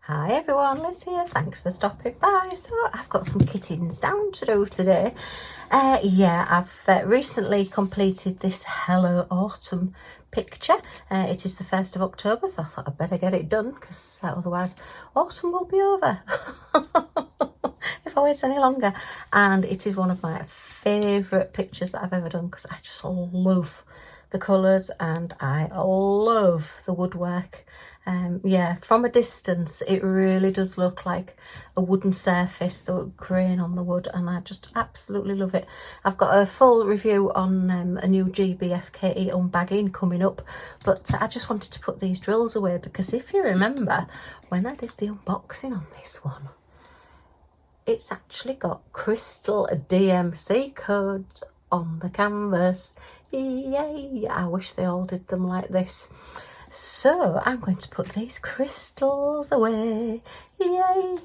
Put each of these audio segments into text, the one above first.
Hi everyone, Liz here. Thanks for stopping by. So I've got some kittens down to do today. I've recently completed this Hello Autumn picture. It is the 1st of October, so I thought I'd better get it done because otherwise autumn will be over if I wait any longer. And it is one of my favourite pictures that I've ever done because I just love the colours and I love the woodwork. From a distance it really does look like a wooden surface, the grain on the wood, and I just absolutely love it. I've got a full review on a new GBFKE unbagging coming up, but I just wanted to put these drills away because if you remember when I did the unboxing on this one, it's actually got crystal DMC codes on the canvas. Yay! I wish they all did them like this. So I'm going to put these crystals away. Yay!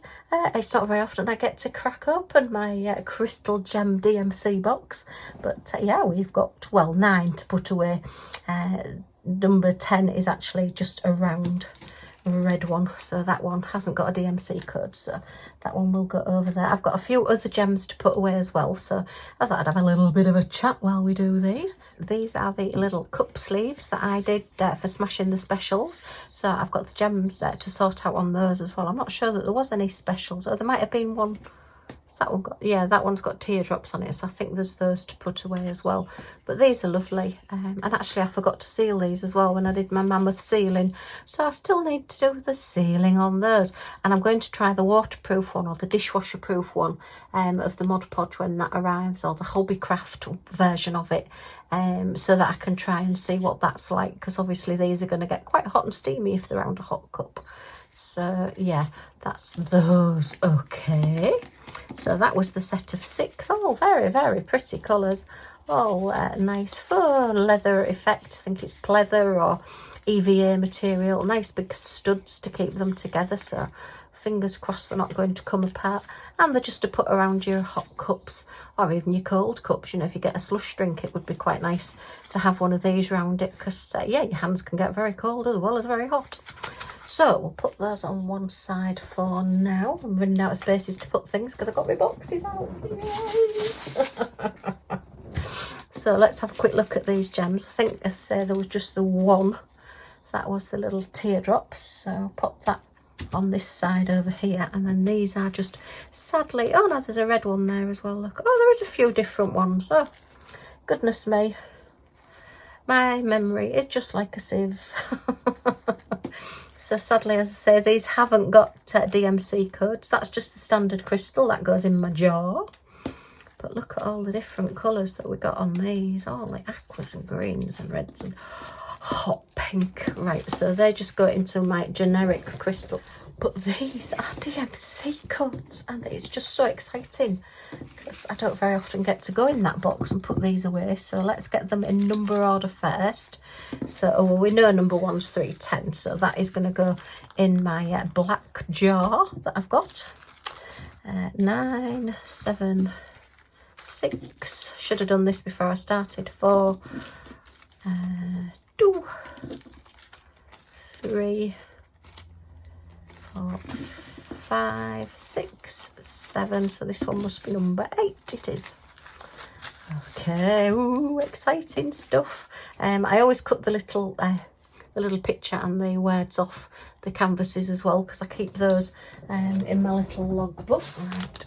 It's not very often I get to crack open my crystal gem DMC box, but we've got 9 to put away. Number 10 is actually just a round red one, so that one hasn't got a DMC code, so that one will go over there. I've got a few other gems to put away as well, so I thought I'd have a little bit of a chat while we do these. These are the little cup sleeves that I did for smashing the specials, so I've got the gems to sort out on those as well. I'm not sure that there was any specials, or there might have been one. That one got, that one's got teardrops on it, so I think there's those to put away as well. But these are lovely, and actually I forgot to seal these as well when I did my mammoth sealing, so I still need to do the sealing on those. And I'm going to try the waterproof one or the dishwasher proof one of the Mod Podge when that arrives, or the Hobbycraft version of it, so that I can try and see what that's like, because obviously these are going to get quite hot and steamy if they're around a hot cup. So yeah, that's those. Okay, so that was the set of 6. All very, very pretty colours. All nice faux leather effect. I think it's pleather or EVA material. Nice big studs to keep them together, so fingers crossed they're not going to come apart. And they're just to put around your hot cups or even your cold cups. You know, if you get a slush drink, it would be quite nice to have one of these around it, because your hands can get very cold as well as very hot. So we'll put those on one side for now. I'm running out of spaces to put things because I've got my boxes out. So let's have a quick look at these gems. I think, as I say, there was just the one. That was the little teardrops. So I'll pop that on this side over here. And then these are just, sadly, oh no, there's a red one there as well. Look, oh, there is a few different ones. Oh, goodness me. My memory is just like a sieve. So sadly, as I say, these haven't got DMC codes. That's just the standard crystal that goes in my jar. But look at all the different colours that we got on these. All the aquas and greens and reds and hot pink. Right, so they just go into my generic crystals. But these are DMC codes, and it's just so exciting because I don't very often get to go in that box and put these away. So let's get them in number order first. So we know number 1's 310, so that is going to go in my black jar that I've got. 9, 7, 6. Should have done this before I started. 4, 2, 3, 4, 5, 6, 7. So this one must be number 8. It is. Okay, ooh, exciting stuff. I always cut the little picture and the words off the canvases as well, because I keep those in my little logbook. Right,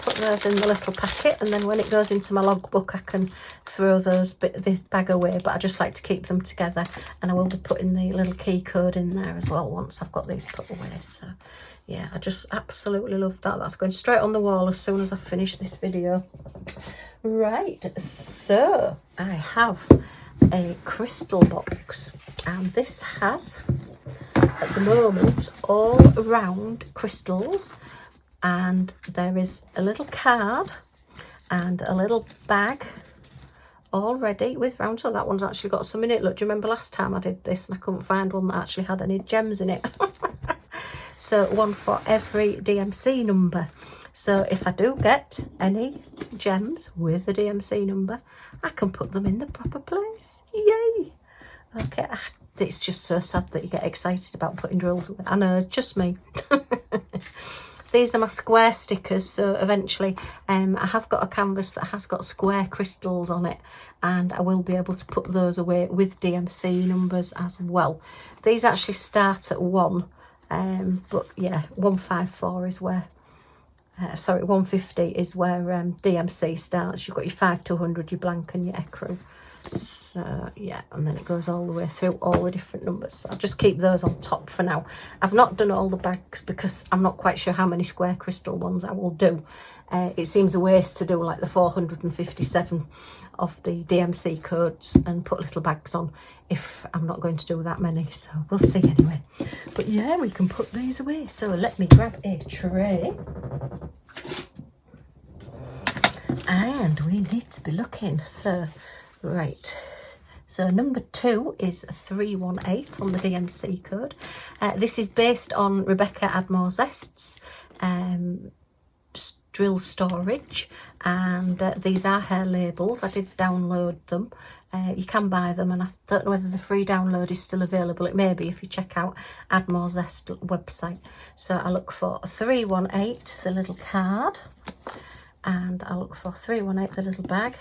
put those in the little packet, and then when it goes into my logbook I can throw this bag away, but I just like to keep them together, and I will be putting the little key code in there as well once I've got these put away. So yeah, I just absolutely love that. That's going straight on the wall as soon as I finish this video. Right, so I have a crystal box, and this has at the moment all round crystals, and there is a little card and a little bag already with round. So that one's actually got some in it. Look, do you remember last time I did this and I couldn't find one that actually had any gems in it? So one for every DMC number. So if I do get any gems with a DMC number, I can put them in the proper place. Yay! Okay, I it's just so sad that you get excited about putting drills away. I know, just me. These are my square stickers, so eventually I have got a canvas that has got square crystals on it, and I will be able to put those away with DMC numbers as well. These actually start at 1, but yeah, 154 is where, sorry, 150 is where DMC starts. You've got your 5 to 100, your blank and your ecru. So yeah, and then it goes all the way through all the different numbers. So I'll just keep those on top for now. I've not done all the bags because I'm not quite sure how many square crystal ones I will do. It seems a waste to do like the 457 of the DMC codes and put little bags on if I'm not going to do that many. So we'll see anyway. But yeah, we can put these away. So let me grab a tray. And we need to be looking. So right, so number 2 is 318 on the DMC code. This is based on Rebecca Admore Zest's drill storage, and these are her labels. I did download them. You can buy them, and I don't know whether the free download is still available. It may be if you check out Admore Zest website. So I look for 318, the little card, and I look for 318, the little bag.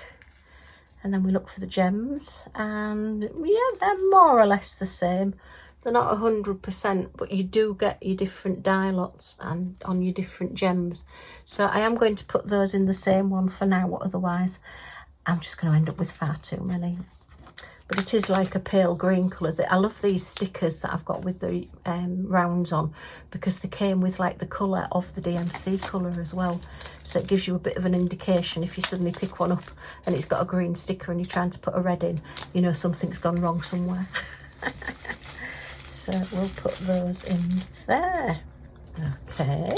And then we look for the gems, and yeah, they're more or less the same. They're not 100%, but you do get your different die lots and on your different gems. So I am going to put those in the same one for now, otherwise I'm just going to end up with far too many. But it is like a pale green colour. I love these stickers that I've got with the rounds on, because they came with like the colour of the DMC colour as well. So it gives you a bit of an indication if you suddenly pick one up and it's got a green sticker and you're trying to put a red in, you know something's gone wrong somewhere. So we'll put those in there. Okay.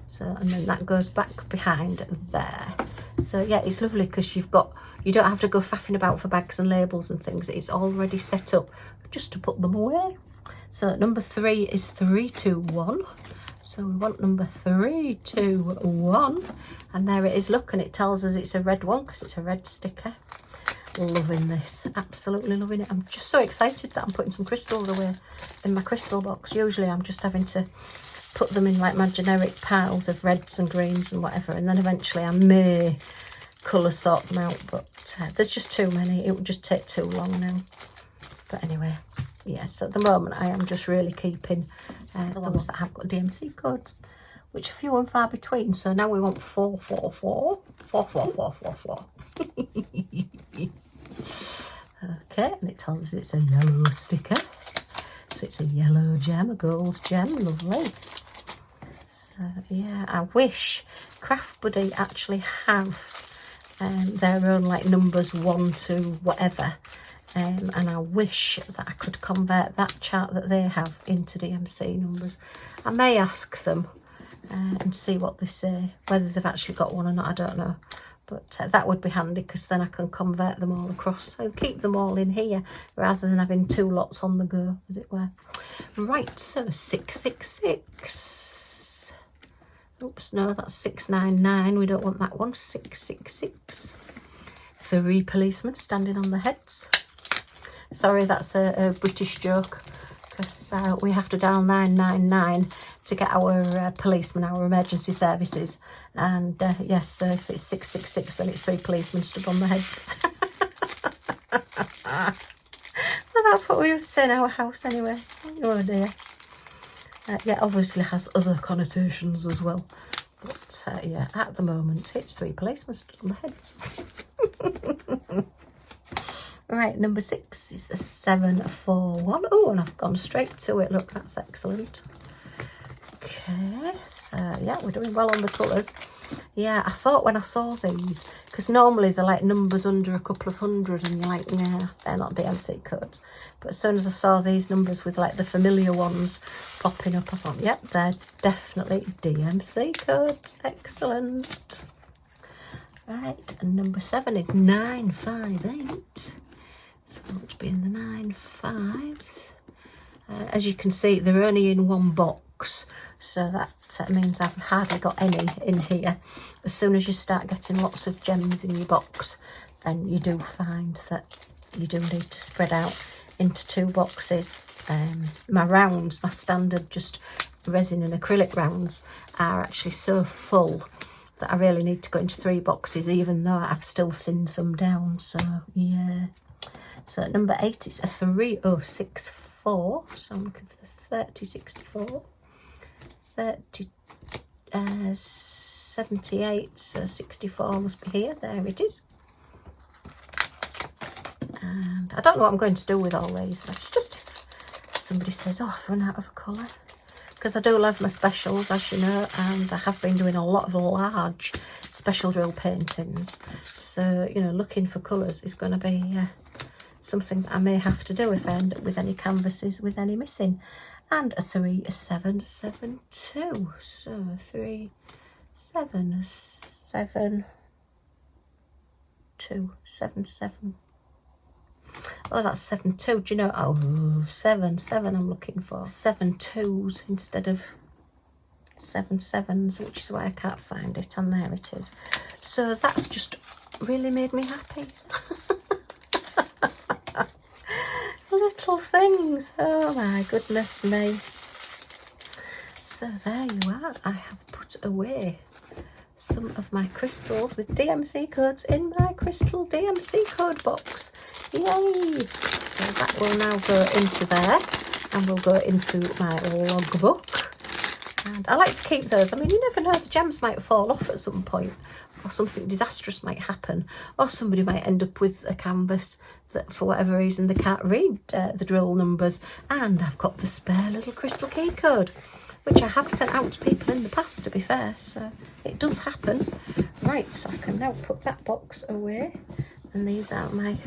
So, and then that goes back behind there. So yeah, it's lovely because you don't have to go faffing about for bags and labels and things. It's already set up just to put them away. So number 3 is 321. So we want number 321, and there it is. Look, and it tells us it's a red one because it's a red sticker. Loving this, absolutely loving it. I'm just so excited that I'm putting some crystals away in my crystal box. Usually I'm just having to put them in like my generic piles of reds and greens and whatever, and then eventually I may colour sort them out, but there's just too many. It would just take too long now. But anyway, yes, at the moment I am just really keeping the ones that have got DMC codes, which are few and far between. So now we want 444, 44444. Okay, and it tells us it's a yellow sticker. So it's a yellow gem, a gold gem, lovely. So yeah, I wish Craft Buddy actually have their own like numbers 1 to whatever. And I wish that I could convert that chart that they have into DMC numbers. I may ask them and see what they say, whether they've actually got one or not, I don't know. But that would be handy, because then I can convert them all across and keep them all in here rather than having 2 lots on the go, as it were. Right, so 666. Oops, no, that's 699. We don't want that one. 666. 3 policemen standing on the heads. Sorry, that's a British joke, because we have to dial 999 to get our policemen, our emergency services. And yes, so if it's 666, then it's 3 policemen stood on the heads. Well, that's what we used to say in our house anyway. Oh dear. Yeah, obviously has other connotations as well. But yeah, at the moment, it's 3 policemen stood on the heads. Right, number 6 is a 741. Oh, and I've gone straight to it. Look, that's excellent. Okay, so yeah, we're doing well on the colours. Yeah, I thought when I saw these, because normally they're like numbers under a couple of hundred, and you're like, yeah, they're not DMC codes. But as soon as I saw these numbers with like the familiar ones popping up, I thought, yep, they're definitely DMC codes. Excellent. Right, and number 7 is 958. So much being the 9 5s. As you can see, they're only in one box, so that means I've hardly got any in here. As soon as you start getting lots of gems in your box, then you do find that you do need to spread out into 2 boxes. My rounds, my standard just resin and acrylic rounds are actually so full that I really need to go into 3 boxes, even though I've still thinned them down. So yeah, so at number 8 it's a 3064, so I'm looking for the 3064, 78, so 64 must be here. There it is. And I don't know what I'm going to do with all these. That's just if somebody says, oh, I've run out of a colour. Because I do love my specials, as you know, and I have been doing a lot of large special drill paintings. So, you know, looking for colours is going to be something that I may have to do if I end up with any canvases with any missing. And a 3772. So 377277. Oh, that's 72. Do you know? Oh, 7 I'm looking for. 7 2s instead of 7 7s, which is why I can't find it. And there it is. So that's just really made me happy. Little things. Oh my goodness me. So there you are. I have put away some of my crystals with DMC codes in my crystal DMC code box. Yay! So that will now go into there, and will go into my logbook. And I like to keep those. I mean, you never know, the gems might fall off at some point, or something disastrous might happen, or somebody might end up with a canvas that for whatever reason they can't read the drill numbers. And I've got the spare little crystal key code, which I have sent out to people in the past, to be fair, so it does happen. Right, so I can now put that box away, and these are my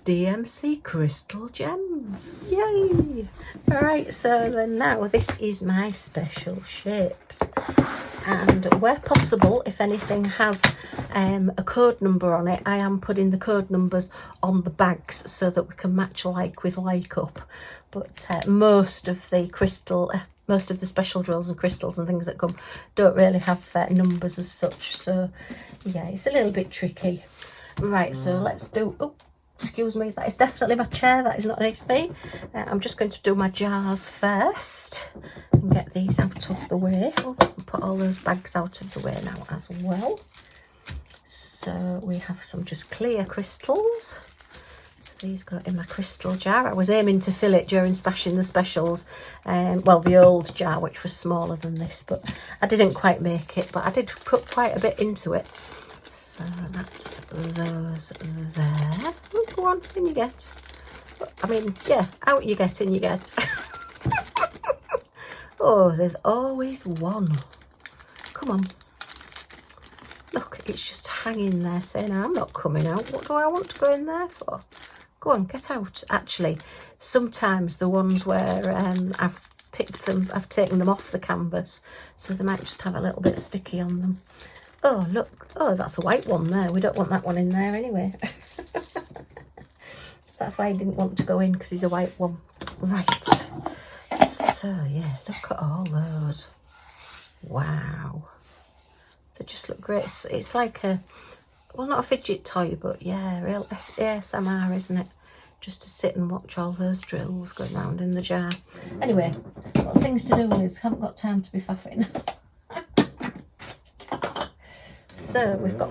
DMC crystal gems. Yay! Alright, so then now this is my special shapes, and where possible, if anything has a code number on it, I am putting the code numbers on the bags so that we can match like with like up. But most of the special drills and crystals and things that come don't really have numbers as such, so yeah, it's a little bit tricky. Right, so let's do, oh, excuse me, that is definitely my chair, that is not an HP. I'm just going to do my jars first and get these out of the way. Oh, put all those bags out of the way now as well. So we have some just clear crystals. So these go in my crystal jar. I was aiming to fill it during smashing the specials. Well, the old jar, which was smaller than this, but I didn't quite make it, but I did put quite a bit into it. So that's those there. Oh, go on, in you get. I mean, yeah, out you get, in you get. Oh, there's always one. Come on. Look, it's just hanging there saying, I'm not coming out. What do I want to go in there for? Go on, get out. Actually, sometimes the ones where I've picked them, I've taken them off the canvas, so they might just have a little bit sticky on them. Oh, look. Oh, that's a white one there. We don't want that one in there anyway. That's why I didn't want to go in, because he's a white one. Right. So, yeah, look at all those. Wow. They just look great. It's like a, well, not a fidget toy, but yeah, real ASMR, isn't it? Just to sit and watch all those drills going round in the jar. Anyway, got things to do, Liz. Haven't got time to be faffing. So we've got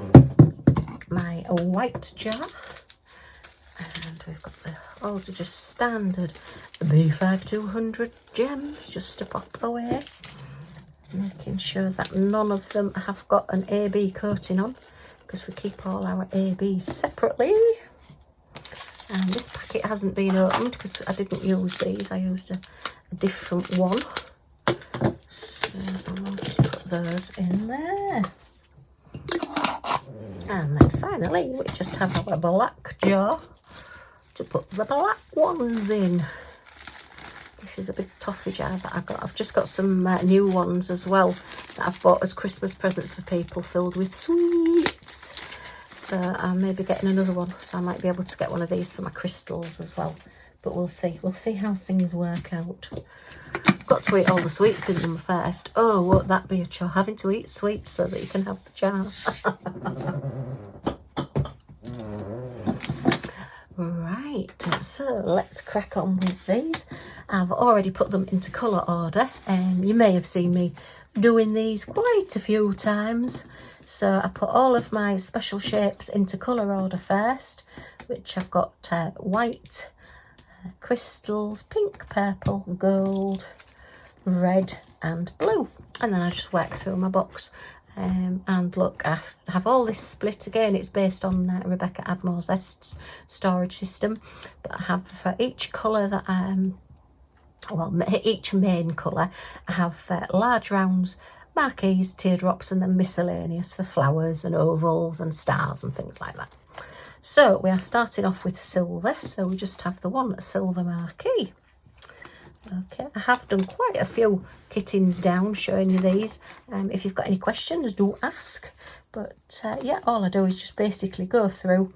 my white jar, and we've got all the just standard B5200 gems just to pop away, making sure that none of them have got an AB coating on, because we keep all our ABs separately. And this packet hasn't been opened because I didn't use these, I used a different one. So I'll just put those in there. And then finally we just have our black jar to put the black ones in. This is a big toffee jar that I got. I've just got some new ones as well that I've bought as Christmas presents for people, filled with sweets. So I'm maybe getting another one, so I might be able to get one of these for my crystals as well. But we'll see. We'll see how things work out. I've got to eat all the sweets in them first. Oh, won't that be a chore, having to eat sweets so that you can have the jar. Right. Right, so let's crack on with these. I've already put them into colour order, and you may have seen me doing these quite a few times. So I put all of my special shapes into colour order first, which I've got white, crystals, pink, purple, gold, red and blue. And then I just work through my box. And look, I have all this split again. It's based on Rebecca Admore's Zest's storage system, but I have for each colour that each main colour, I have large rounds, marquees, teardrops, and then miscellaneous for flowers and ovals and stars and things like that. So we are starting off with silver, so we just have the one silver marquee. Okay, I have done quite a few kittings down showing you these. If you've got any questions, do ask. But yeah, all I do is just basically go through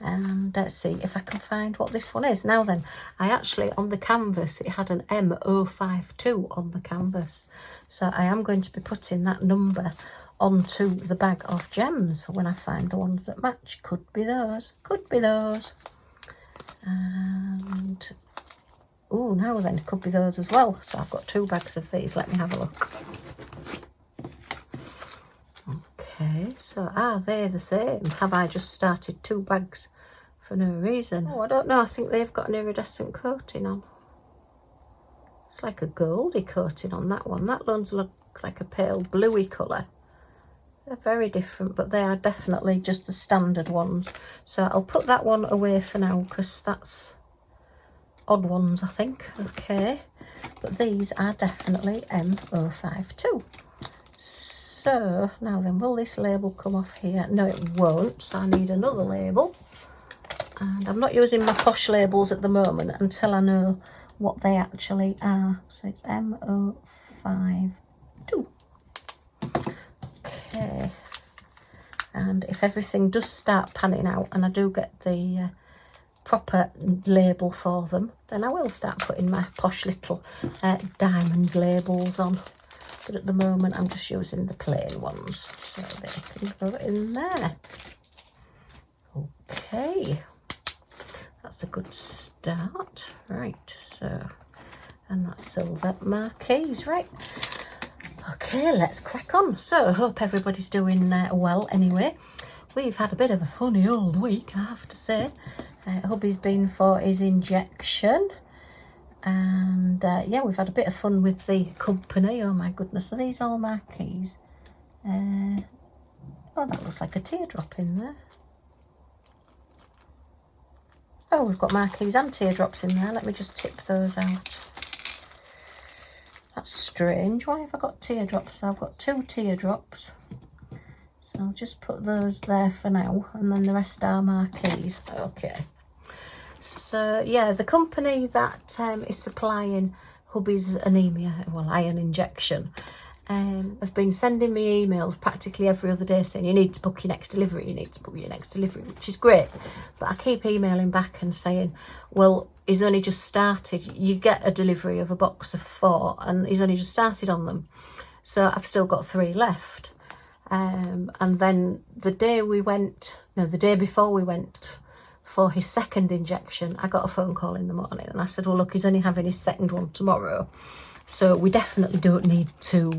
and see if I can find what this one is. Now then, I actually, on the canvas, it had an M052 on the canvas. So I am going to be putting that number onto the bag of gems when I find the ones that match. Could be those, could be those. And oh, now then, it could be those as well. So I've got 2 bags of these. Let me have a look. Okay, so are they the same? Have I just started 2 bags for no reason? Oh, I don't know. I think they've got an iridescent coating on. It's like a goldy coating on that one. That one's look like a pale bluey colour. They're very different, but they are definitely just the standard ones. So I'll put that one away for now because that's odd ones, I think. Okay, but these are definitely M052. So now then, will this label come off here? No, it won't, so I need another label, and I'm not using my posh labels at the moment until I know what they actually are. So it's M052. Okay, and if everything does start panning out and I do get the proper label for them, then I will start putting my posh little diamond labels on. But at the moment I'm just using the plain ones, so they can go in there. Okay, that's a good start. Right, so, and that's silver marquees, right. Okay, let's crack on. So I hope everybody's doing well anyway. We've had a bit of a funny old week, I have to say. Hubby's been for his injection, and yeah, we've had a bit of fun with the company. Oh my goodness, are these all marquees? Oh, that looks like a teardrop in there. Oh, we've got marquees and teardrops in there. Let me just tip those out. That's strange. Why have I got teardrops? So I've got 2 teardrops. So I'll just put those there for now, and then the rest are marquees. Okay. So yeah, the company that is supplying hubby's anemia, well, iron injection, have been sending me emails practically every other day saying you need to book your next delivery, you need to book your next delivery, which is great. But I keep emailing back and saying, well, he's only just started. You get a delivery of a box of 4 and he's only just started on them. So I've still got 3 left. And then the day before we went for his second injection, I got a phone call in the morning and I said, well, look, he's only having his second one tomorrow. So we definitely don't need to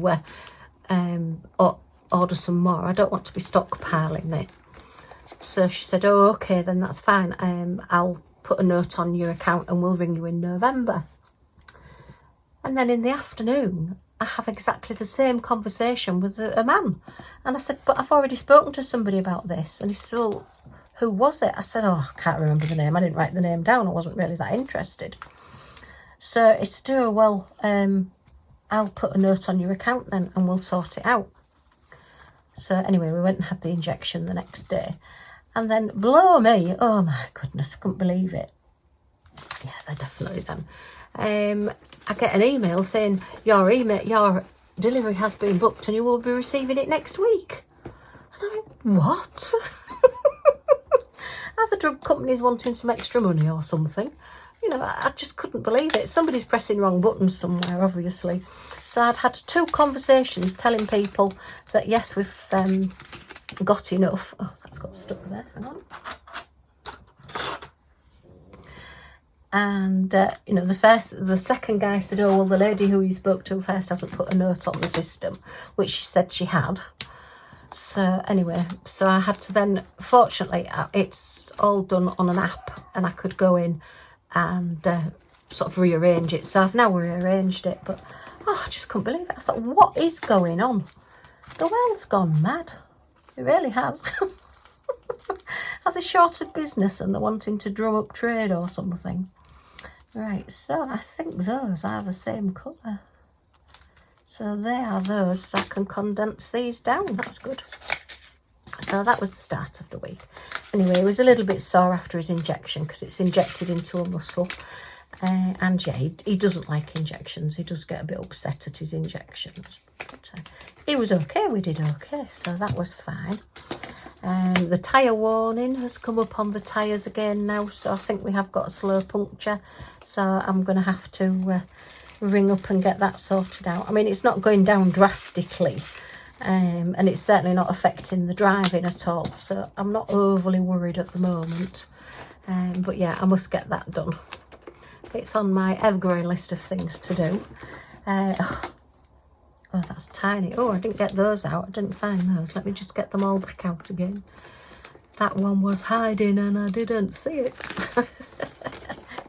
order some more. I don't want to be stockpiling it. So she said, oh, okay, then that's fine. I'll put a note on your account and we'll ring you in November. And then in the afternoon, I have exactly the same conversation with a man. And I said, but I've already spoken to somebody about this. And he said, well, who was it? I said, oh, I can't remember the name. I didn't write the name down. I wasn't really that interested. So it's still, well, I'll put a note on your account then and we'll sort it out. So anyway, we went and had the injection the next day. And then, blow me, oh my goodness, I couldn't believe it. Yeah, they're definitely them. I get an email saying, your delivery has been booked and you will be receiving it next week. And I'm like, what? Are the drug companies wanting some extra money or something? You know, I just couldn't believe it. Somebody's pressing wrong buttons somewhere, obviously. So I'd had 2 conversations telling people that, yes, we've got enough. Oh, that's got stuck there. Hang on. And you know, the second guy said, oh well, the lady who you spoke to first hasn't put a note on the system, which she said she had. So anyway, so I had to then, fortunately it's all done on an app, and I could go in and sort of rearrange it. So I've now rearranged it, but oh, I just couldn't believe it. I thought, what is going on? The world's gone mad. It really has. Are they short of business and they're wanting to drum up trade or something? Right, so I think those are the same colour. So they are those, so I can condense these down. That's good. So that was the start of the week. Anyway, he was a little bit sore after his injection because it's injected into a muscle. And yeah, he doesn't like injections. He does get a bit upset at his injections. But he was okay. We did okay. So that was fine. The tyre warning has come up on the tyres again now. So I think we have got a slow puncture. So I'm going to have to ring up and get that sorted out. I mean, it's not going down drastically. And it's certainly not affecting the driving at all. So I'm not overly worried at the moment. But yeah, I must get that done. It's on my ever-growing list of things to do. Oh, that's tiny. Oh, I didn't get those out. I didn't find those. Let me just get them all back out again. That one was hiding and I didn't see it.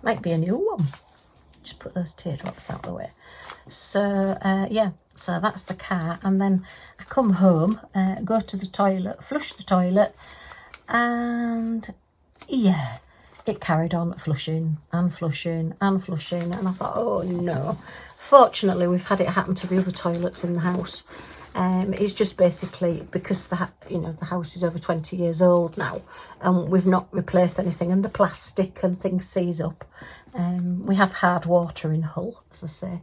Might be a new one. Just put those teardrops out of the way. So, yeah. So that's the car. And then I come home, go to the toilet, flush the toilet. And, yeah. It carried on flushing and flushing and flushing, and I thought, oh no. Fortunately, we've had it happen to the other toilets in the house. It's just basically because the house is over 20 years old now, and we've not replaced anything, and the plastic and things seize up. We have hard water in Hull, as I say,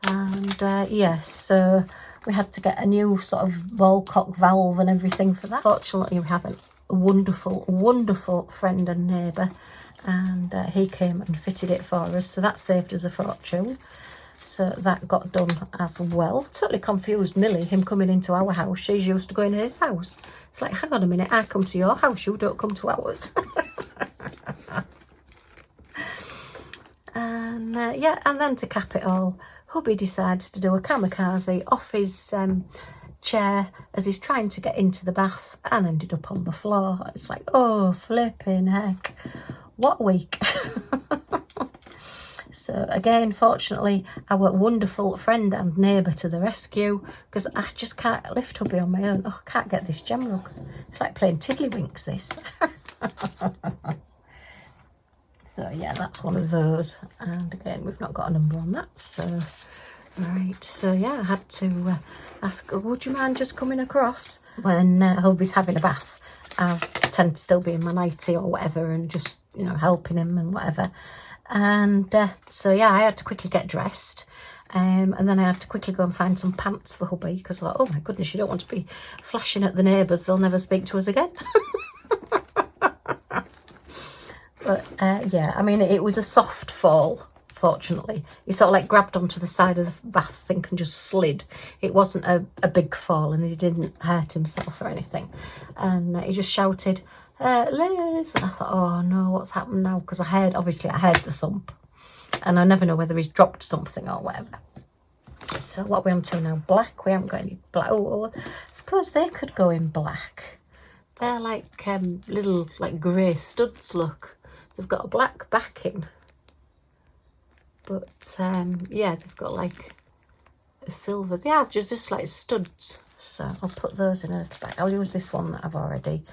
and yeah, so we had to get a new sort of ball cock valve and everything for that. Fortunately, we haven't. A wonderful friend and neighbour, and he came and fitted it for us, so that saved us a fortune. So that got done as well. Totally confused Millie, him coming into our house. She's used to going to his house. It's like, hang on a minute, I come to your house, you don't come to ours. And yeah, and then to cap it all, hubby decides to do a kamikaze off his chair as he's trying to get into the bath and ended up on the floor. It's like, oh, flipping heck, what a week. So again, fortunately, our wonderful friend and neighbour to the rescue, because I just can't lift hubby on my own. Oh, I can't get this gem rug. It's like playing tiddlywinks, this. So yeah, that's one of those. And again, we've not got a number on that, so right. So yeah, I had to ask, would you mind just coming across when hubby's having a bath? I tend to still be in my nightie or whatever, and just, you know, helping him and whatever. And so yeah, I had to quickly get dressed, and then I had to quickly go and find some pants for hubby, because I thought, oh my goodness, you don't want to be flashing at the neighbours, they'll never speak to us again. But yeah, I mean, it was a soft fall, fortunately. He sort of like grabbed onto the side of the bath thing and just slid. It wasn't a big fall, and he didn't hurt himself or anything. And he just shouted, Liz. And I thought, oh no, what's happened now? Because I heard the thump, and I never know whether he's dropped something or whatever. So what are we on to now? Black? We haven't got any black. Oh, I suppose they could go in black. They're like little like grey studs, look. They've got a black backing. But yeah, they've got like a silver. Yeah, just like studs. So I'll put those in as the back. I'll use this one that I've already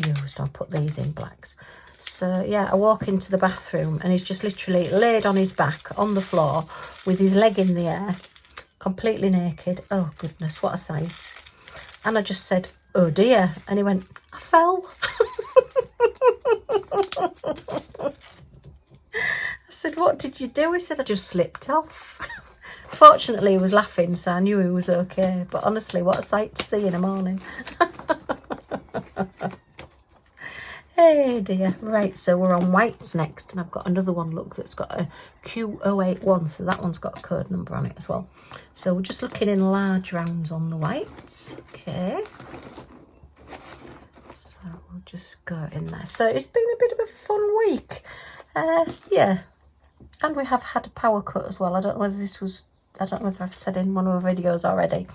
used. I'll put these in blacks. So yeah, I walk into the bathroom and he's just literally laid on his back on the floor with his leg in the air, completely naked. Oh goodness, what a sight. And I just said, oh dear. And he went, I fell. I said, what did you do? He said, I just slipped off. Fortunately, he was laughing, so I knew he was okay. But honestly, what a sight to see in the morning. Hey dear. Right, so we're on whites next, and I've got another one, look, that's got a Q081, so that one's got a code number on it as well. So we're just looking in large rounds on the whites. Okay. So we'll just go in there. So it's been a bit of a fun week. Yeah, and we have had a power cut as well. I don't know whether this was, I don't know if I've said in one of my videos already,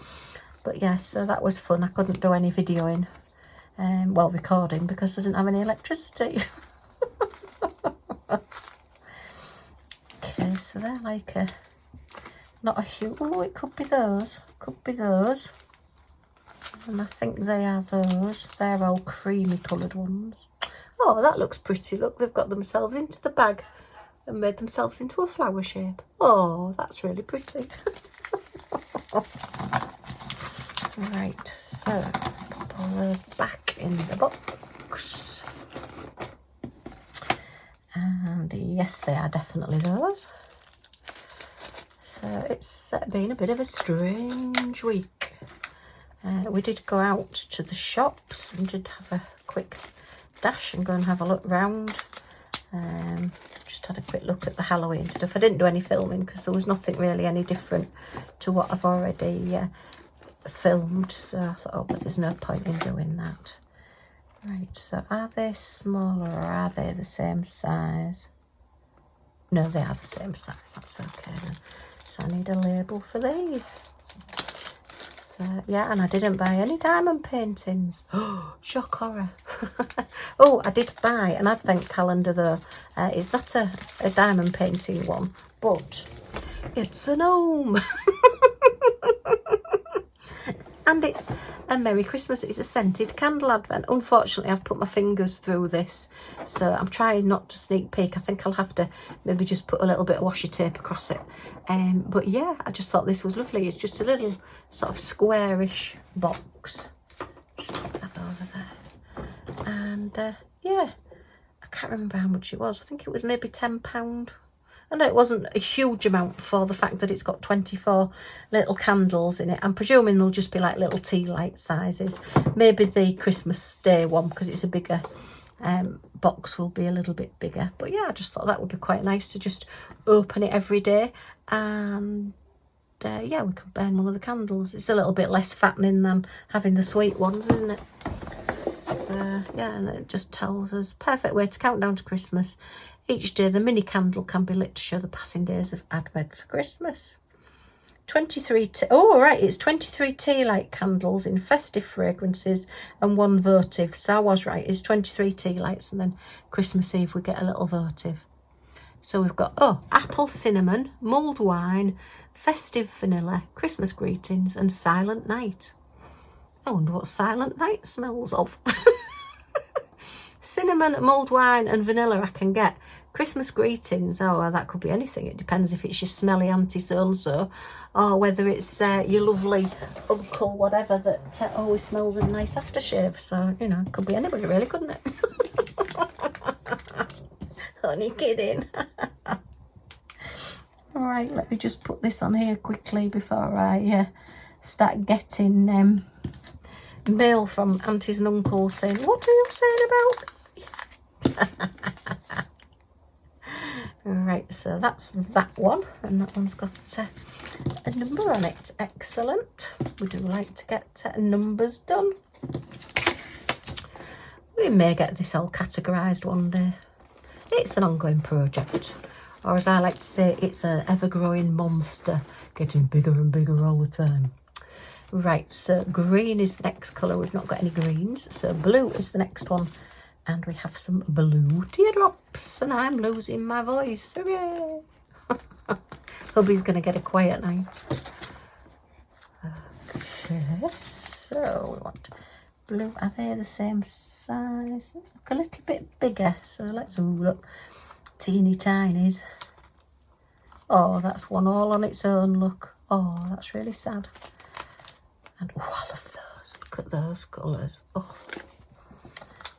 but yeah, so that was fun. I couldn't do any videoing, well, recording, because I didn't have any electricity. Okay, so they're like a, not a huge, oh, it could be those, and I think they are those. They're all creamy coloured ones. Oh, that looks pretty. Look, they've got themselves into the bag and made themselves into a flower shape. Oh, that's really pretty. Right, so pop all those back in the box. And yes, they are definitely those. So it's been a bit of a strange week. We did go out to the shops and did have a quick dash and go and have a look round. Just had a quick look at the Halloween stuff. I didn't do any filming because there was nothing really any different to what I've already filmed. So I thought, oh, but there's no point in doing that. Right, so are they smaller or are they the same size? No, they are the same size. That's okay then. So I need a label for these. So, yeah, and I didn't buy any diamond paintings. Oh, shock horror. Oh, I did buy an advent calendar though. It's not a diamond painting one, but it's a gnome. And it's a Merry Christmas. It's a scented candle advent. Unfortunately, I've put my fingers through this, so I'm trying not to sneak peek. I think I'll have to maybe just put a little bit of washi tape across it. But yeah, I just thought this was lovely. It's just a little sort of squarish box. Just put that over there. And yeah, I can't remember how much it was. I think it was maybe £10. I know it wasn't a huge amount for the fact that it's got 24 little candles in it. I'm presuming they'll just be like little tea light sizes. Maybe the Christmas Day one, because it's a bigger box, will be a little bit bigger. But yeah, I just thought that would be quite nice to just open it every day. And yeah, we could burn one of the candles. It's a little bit less fattening than having the sweet ones, isn't it? Yeah, and it just tells us perfect way to count down to Christmas. Each day the mini candle can be lit to show the passing days of Advent for Christmas. 23 oh right, it's 23 tea light candles in festive fragrances and one votive. So I was right, it's 23 tea lights and then Christmas Eve we get a little votive. So we've got, oh, apple cinnamon, mulled wine, festive vanilla, Christmas greetings and silent night. I wonder what silent night smells of. Cinnamon, mulled wine and vanilla I can get. Christmas greetings, oh, well, that could be anything. It depends if it's your smelly auntie so-and-so or whether it's your lovely uncle whatever that always smells of a nice aftershave. So, you know, it could be anybody really, couldn't it? Only kidding. All right, let me just put this on here quickly before I start getting mail from aunties and uncles saying, what are you saying about? Right, so that's that one, and that one's got a number on it. Excellent. We do like to get numbers done. We may get this all categorised one day. It's an ongoing project, or as I like to say, it's an ever-growing monster, getting bigger and bigger all the time. Right, so green is the next colour. We've not got any greens. So blue is the next one. And we have some blue teardrops. And I'm losing my voice. Hooray! Hubby's going to get a quiet night. Okay, so we want blue. Are they the same size? Look a little bit bigger. So let's look. Teeny tinies. Oh, that's one all on its own. Look. Oh, that's really sad. And oh, I love those. Look at those colours. Oh,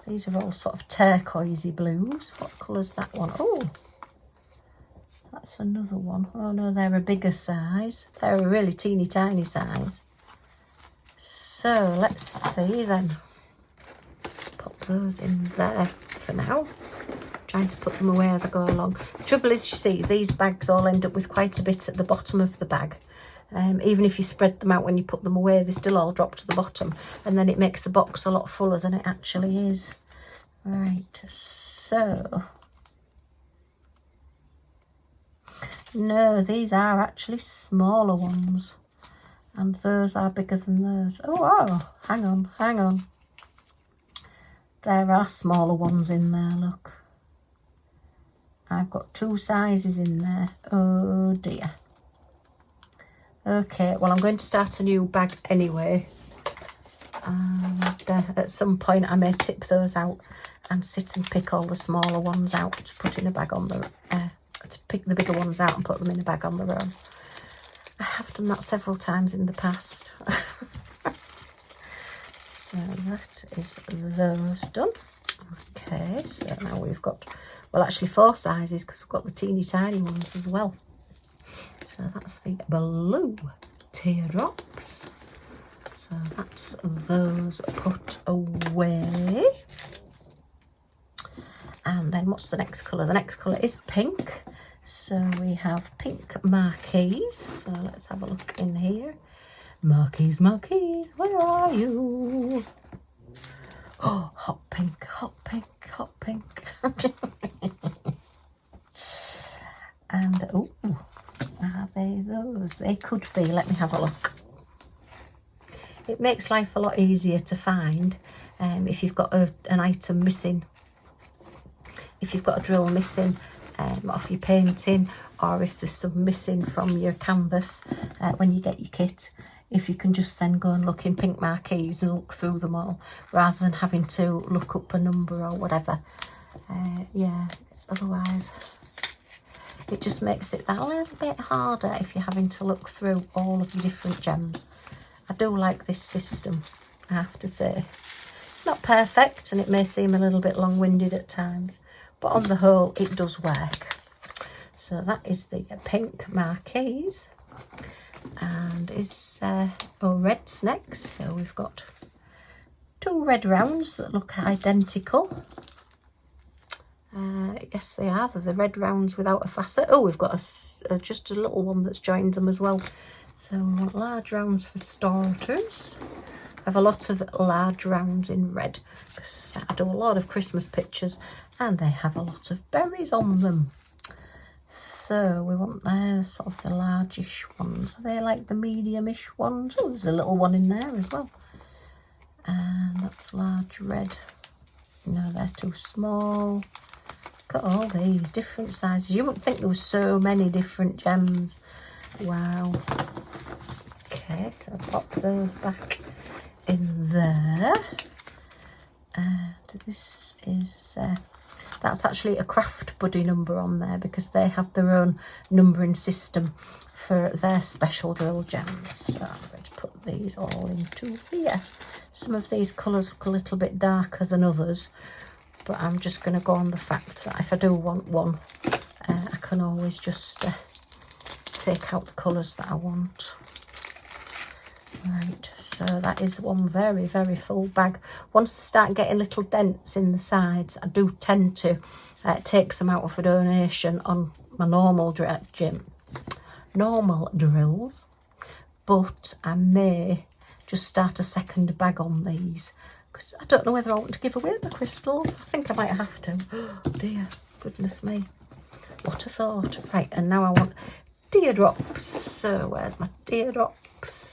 these are all sort of turquoisey blues. What colour's that one? Oh, that's another one. Oh no, they're a bigger size. They're a really teeny tiny size. So let's see then. Put those in there for now. Trying to put them away as I go along. The trouble is, you see, these bags all end up with quite a bit at the bottom of the bag. Even if you spread them out when you put them away, they still all drop to the bottom, and then it makes the box a lot fuller than it actually is. Right, so No, these are actually smaller ones. And those are bigger than those. Oh, hang on. There are smaller ones in there, look. I've got 2 sizes in there. Oh dear. Okay, well I'm going to start a new bag anyway. And at some point I may tip those out and sit and pick all the smaller ones out to put in a bag on the... to pick the bigger ones out and put them in a bag on their own. I have done that several times in the past. So that is those done. Okay, so now we've got, well actually 4 sizes because we've got the teeny tiny ones as well. So that's the blue teardrops. So that's those put away. And then what's the next colour? The next colour is pink. So we have pink marquees. So let's have a look in here. Marquees, where are you? Oh, hot pink. And, oh, are they those? They could be. Let me have a look. It makes life a lot easier to find if you've got an item missing. If you've got a drill missing off your painting, or if there's some missing from your canvas when you get your kit, if you can just then go and look in pink marquees and look through them all, rather than having to look up a number or whatever. Yeah, otherwise it just makes it that little bit harder if you're having to look through all of your different gems. I do like this system, I have to say. It's not perfect and it may seem a little bit long-winded at times, but on the whole it does work. So that is the pink marquees, and is reds next. So we've got 2 red rounds that look identical. Yes, they are. They're the red rounds without a facet. Oh, we've got just a little one that's joined them as well. So we want large rounds for starters. I have a lot of large rounds in red because I do a lot of Christmas pictures and they have a lot of berries on them. So we want sort of the largish ones. Are they like the medium-ish ones? Oh, there's a little one in there as well. And that's large red. No, they're too small. Look at all these different sizes. You wouldn't think there was so many different gems. Wow. Okay, so pop those back in there. And this is... that's actually a craft buddy number on there because they have their own numbering system for their special drill gems. So I'm going to put these all into here. Some of these colours look a little bit darker than others, but I'm just going to go on the fact that if I do want one, I can always just take out the colours that I want. Right, so that is one very, very full bag. Once I start getting little dents in the sides, I do tend to take some out of a donation on my normal drills, but I may just start a second bag on these because I don't know whether I want to give away my crystals. I think I might have to. Oh dear, goodness me, what a thought. Right, and now I want teardrops. So where's my teardrops?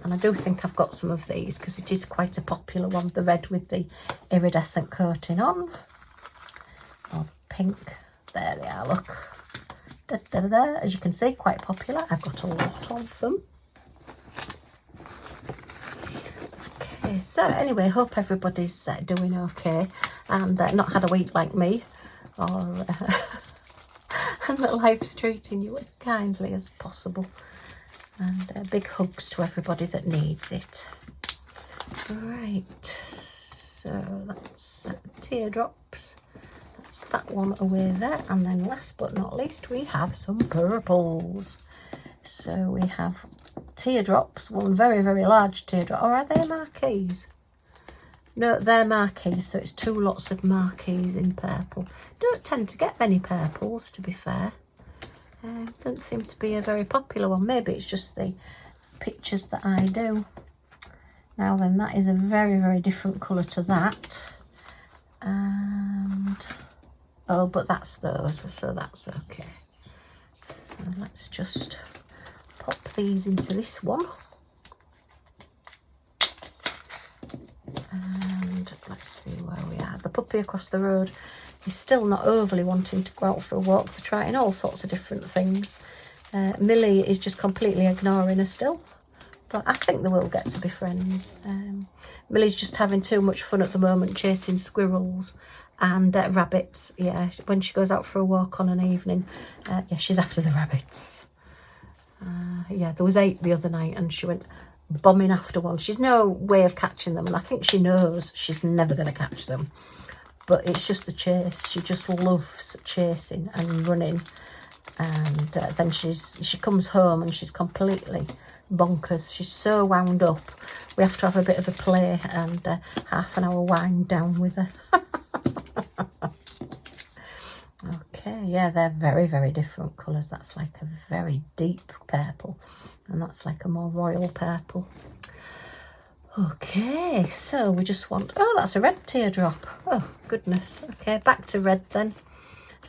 And I do think I've got some of these because it is quite a popular one, the red with the iridescent coating on. Or the pink. There they are, look. Da, da, da, da. As you can see, quite popular. I've got a lot of them. Okay, so anyway, hope everybody's doing okay and not had a week like me, or and that life's treating you as kindly as possible. And big hugs to everybody that needs it. Right, so that's teardrops. That's that one away there. And then last but not least, we have some purples. So we have teardrops, one very, very large teardrop. Or are they marquees? No, they're marquees, so it's 2 lots of marquees in purple. Don't tend to get many purples, to be fair. Doesn't seem to be a very popular one. Maybe it's just the pictures that I do. Now then, that is a very, very different colour to that. And oh, but that's those, so that's okay. So And let's just pop these into this one. And let's see where we are. The puppy across the road is still not overly wanting to go out for a walk. They're trying all sorts of different things. Millie is just completely ignoring her still. But I think they will get to be friends. Millie's just having too much fun at the moment, chasing squirrels and rabbits. Yeah, when she goes out for a walk on an evening, yeah, she's after the rabbits. Yeah, there was 8 the other night and she went bombing after one. She's no way of catching them, and I think she knows she's never going to catch them. But it's just the chase. She just loves chasing and running. And then she comes home and she's completely bonkers. She's so wound up. We have to have a bit of a play and half an hour wind down with her. Okay, yeah, they're very, very different colours. That's like a very deep purple, and that's like a more royal purple. Okay, so we just want, oh, that's a red teardrop. Oh, goodness. Okay, back to red then.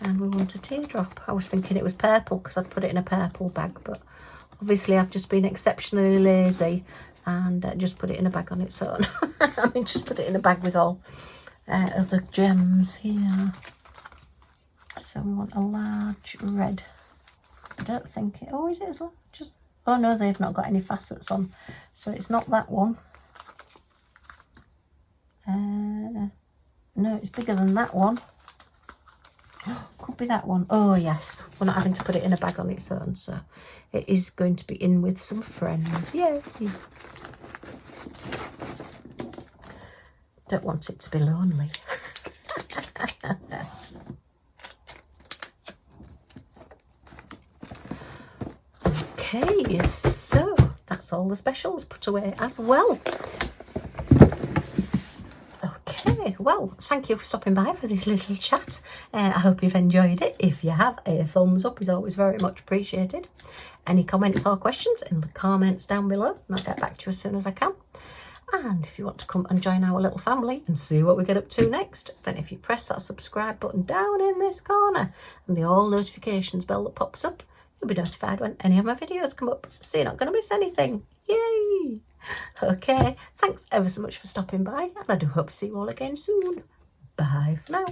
And we want a teardrop. I was thinking it was purple because I'd put it in a purple bag, but obviously I've just been exceptionally lazy and just put it in a bag on its own. I mean, just put it in a bag with all other gems here. So we want a large red. I don't think it, oh, is it as well? Just, oh no, they've not got any facets on. So it's not that one. No, it's bigger than that one. Could be that one. Oh yes, we're not having to put it in a bag on its own, so it is going to be in with some friends. Yay! Don't want it to be lonely. Okay, so that's all the specials put away as well. Well, thank you for stopping by for this little chat. I hope you've enjoyed it. If you have, a thumbs up is always very much appreciated. Any comments or questions in the comments down below, and I'll get back to you as soon as I can. And if you want to come and join our little family and see what we get up to next, then if you press that subscribe button down in this corner and the all notifications bell that pops up, you'll be notified when any of my videos come up, so you're not going to miss anything. Yay! Okay, thanks ever so much for stopping by, and I do hope to see you all again soon. Bye for now.